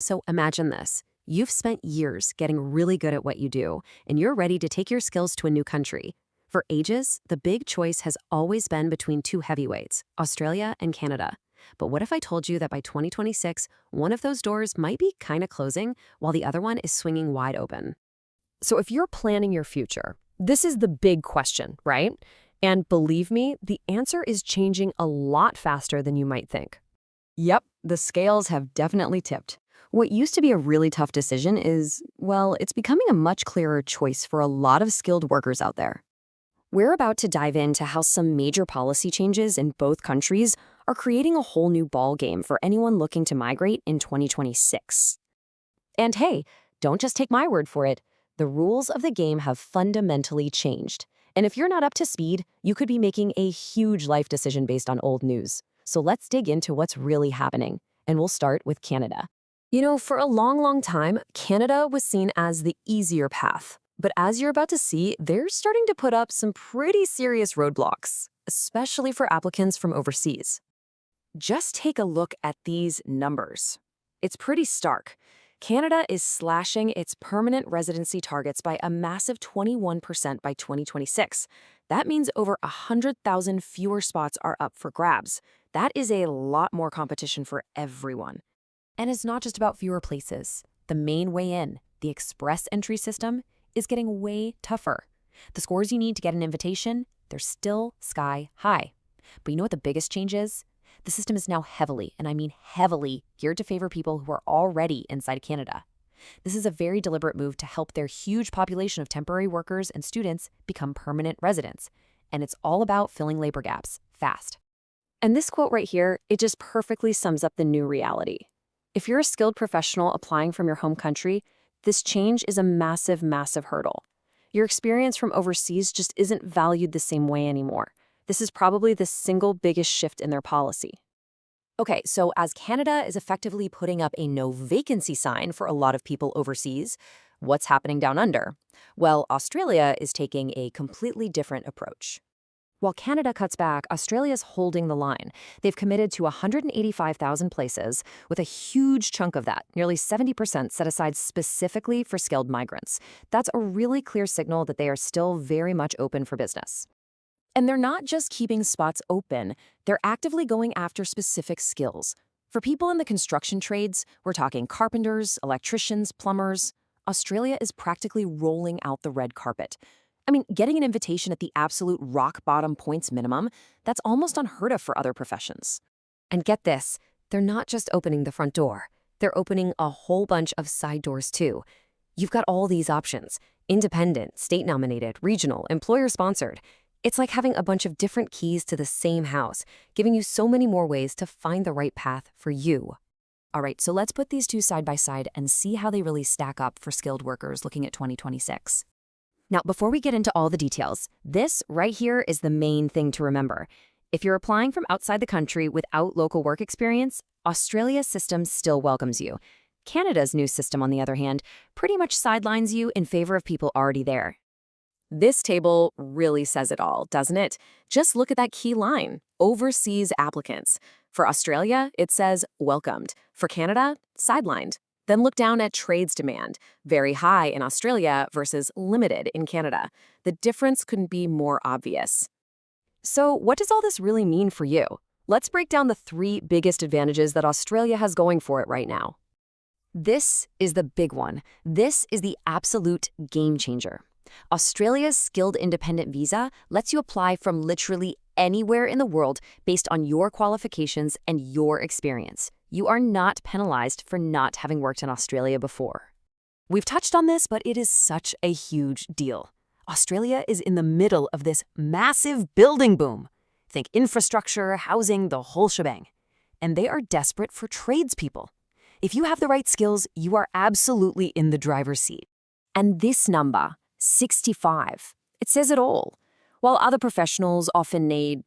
So imagine this. You've spent years getting really good at what you do, and you're ready to take your skills to a new country. For ages, the big choice has always been between two heavyweights, Australia and Canada. But what if I told you that by 2026, one of those doors might be kind of closing while the other one is swinging wide open? So if you're planning your future, this is the big question, right? And believe me, the answer is changing a lot faster than you might think. Yep, the scales have definitely tipped. What used to be a really tough decision is, well, it's becoming a much clearer choice for a lot of skilled workers out there. We're about to dive into how some major policy changes in both countries are creating a whole new ballgame for anyone looking to migrate in 2026. And hey, don't just take my word for it. The rules of the game have fundamentally changed. And if you're not up to speed, you could be making a huge life decision based on old news. So let's dig into what's really happening. And we'll start with Canada. For a long, long time, Canada was seen as the easier path. But as you're about to see, they're starting to put up some pretty serious roadblocks, especially for applicants from overseas. Just take a look at these numbers. It's pretty stark. Canada is slashing its permanent residency targets by a massive 21% by 2026. That means over 100,000 fewer spots are up for grabs. That is a lot more competition for everyone. And it's not just about fewer places. The main way in, the express entry system, is getting way tougher. The scores you need to get an invitation, they're still sky high. But you know what the biggest change is? The system is now heavily, and I mean heavily, geared to favor people who are already inside Canada. This is a very deliberate move to help their huge population of temporary workers and students become permanent residents. And it's all about filling labor gaps, fast. And this quote right here, it just perfectly sums up the new reality. If you're a skilled professional applying from your home country, this change is a massive, massive hurdle. Your experience from overseas just isn't valued the same way anymore. This is probably the single biggest shift in their policy. Okay, so as Canada is effectively putting up a no vacancy sign for a lot of people overseas, what's happening down under? Well, Australia is taking a completely different approach. While Canada cuts back, Australia's holding the line. They've committed to 185,000 places, with a huge chunk of that, nearly 70%, set aside specifically for skilled migrants. That's a really clear signal that they are still very much open for business. And they're not just keeping spots open, they're actively going after specific skills. For people in the construction trades, we're talking carpenters, electricians, plumbers. Australia is practically rolling out the red carpet. I mean, getting an invitation at the absolute rock bottom points minimum, that's almost unheard of for other professions. And get this, they're not just opening the front door. They're opening a whole bunch of side doors too. You've got all these options: independent, state-nominated, regional, employer-sponsored. It's like having a bunch of different keys to the same house, giving you so many more ways to find the right path for you. All right, so let's put these two side by side and see how they really stack up for skilled workers looking at 2026. Now, before we get into all the details, this right here is the main thing to remember. If you're applying from outside the country without local work experience, Australia's system still welcomes you. Canada's new system, on the other hand, pretty much sidelines you in favor of people already there. This table really says it all, doesn't it? Just look at that key line: overseas applicants. For Australia, it says welcomed. For Canada, sidelined. Then look down at trades demand, very high in Australia versus limited in Canada. The difference couldn't be more obvious. So what does all this really mean for you? Let's break down the three biggest advantages that Australia has going for it right now. This is the big one. This is the absolute game changer. Australia's skilled independent visa lets you apply from literally anywhere in the world based on your qualifications and your experience. You are not penalized for not having worked in Australia before. We've touched on this, but it is such a huge deal. Australia is in the middle of this massive building boom. Think infrastructure, housing, the whole shebang. And they are desperate for tradespeople. If you have the right skills, you are absolutely in the driver's seat. And this number, 65, it says it all. While other professionals often need,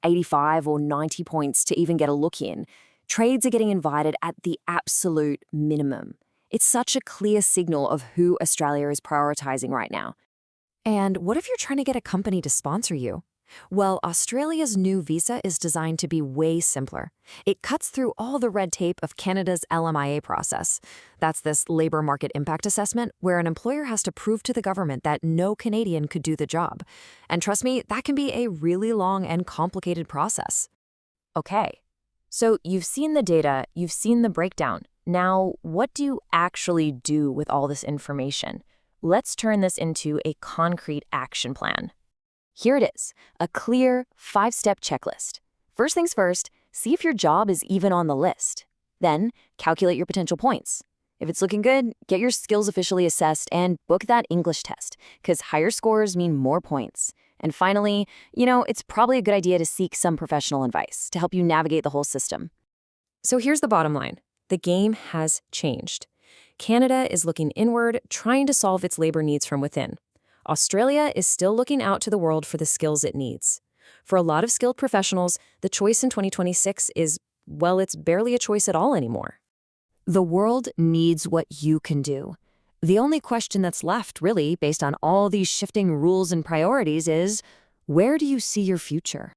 85 or 90 points to even get a look in, trades are getting invited at the absolute minimum. It's such a clear signal of who Australia is prioritizing right now. And what if you're trying to get a company to sponsor you? Well, Australia's new visa is designed to be way simpler. It cuts through all the red tape of Canada's LMIA process. That's this labor market impact assessment where an employer has to prove to the government that no Canadian could do the job. And trust me, that can be a really long and complicated process. Okay, so you've seen the data, you've seen the breakdown. Now, what do you actually do with all this information? Let's turn this into a concrete action plan. Here it is, a clear 5-step checklist. First things first, see if your job is even on the list. Then, calculate your potential points. If it's looking good, get your skills officially assessed and book that English test, because higher scores mean more points. And finally, it's probably a good idea to seek some professional advice to help you navigate the whole system. So here's the bottom line. The game has changed. Canada is looking inward, trying to solve its labor needs from within. Australia is still looking out to the world for the skills it needs. For a lot of skilled professionals, the choice in 2026 is, well, it's barely a choice at all anymore. The world needs what you can do. The only question that's left, really, based on all these shifting rules and priorities is, where do you see your future?